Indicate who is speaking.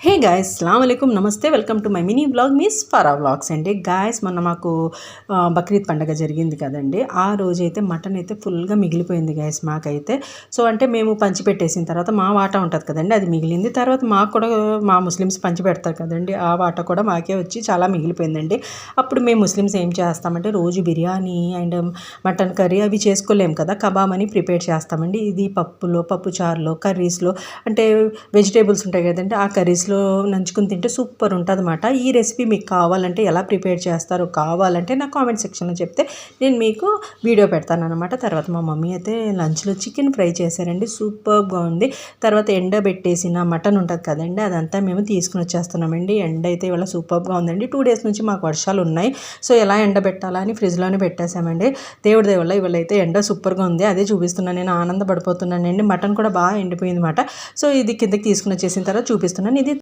Speaker 1: హే guys అస్సలాముఅలైకుం నమస్తే welcome to my mini blog miss Farah vlogs అండి. గాయస్ మొన్న మాకు బక్రీద్ పండగ జరిగింది కదండి. ఆ రోజైతే మటన్ అయితే ఫుల్గా మిగిలిపోయింది గాయస్ మాకైతే. సో అంటే మేము పంచి పెట్టేసిన తర్వాత మా వాటా ఉంటుంది కదండి, అది మిగిలింది. తర్వాత మాకు కూడా మా ముస్లిమ్స్ పంచి పెడతారు కదండి, ఆ వాటా కూడా మాకే వచ్చి చాలా మిగిలిపోయిందండి. అప్పుడు మేము ముస్లిమ్స్ ఏం చేస్తామంటే రోజు బిర్యానీ అండ్ మటన్ కర్రీ అవి చేసుకోలేము కదా, కబాబ్ అని ప్రిపేర్ చేస్తామండి. ఇది పప్పులో, పప్పు చారులో, కర్రీస్లో అంటే వెజిటేబుల్స్ ఉంటాయి కదండి, ఆ కర్రీస్లో నంచుకుని తింటే సూపర్ ఉంటుంది అన్నమాట. ఈ రెసిపీ మీకు కావాలంటే ఎలా ప్రిపేర్ చేస్తారో కావాలంటే నా కామెంట్ సెక్షన్లో చెప్తే నేను మీకు వీడియో పెడతాను అనమాట. తర్వాత మా మమ్మీ అయితే లంచ్లో చికెన్ ఫ్రై చేశారండి, సూపర్గా ఉంది. తర్వాత ఎండబెట్టేసిన మటన్ ఉంటుంది కదండి, అదంతా మేము తీసుకుని వచ్చేస్తున్నామండి. ఎండ అయితే ఇవాళ సూపర్గా ఉందండి. 2 days నుంచి మాకు వర్షాలు ఉన్నాయి. సో ఎలా ఎండబెట్టాలా అని ఫ్రిడ్జ్లోనే పెట్టేశామండి. దేవుడి వల్ల ఇవాళ అయితే ఎండ సూపర్గా ఉంది, అదే చూపిస్తున్నాను. నేను ఆనందపడిపోతున్నానండి. మటన్ కూడా బాగా ఎండిపోయింది అనమాట. సో ఇది కిందకి తీసుకుని వచ్చేసిన తర్వాత చూపిస్తున్నాను. ఇది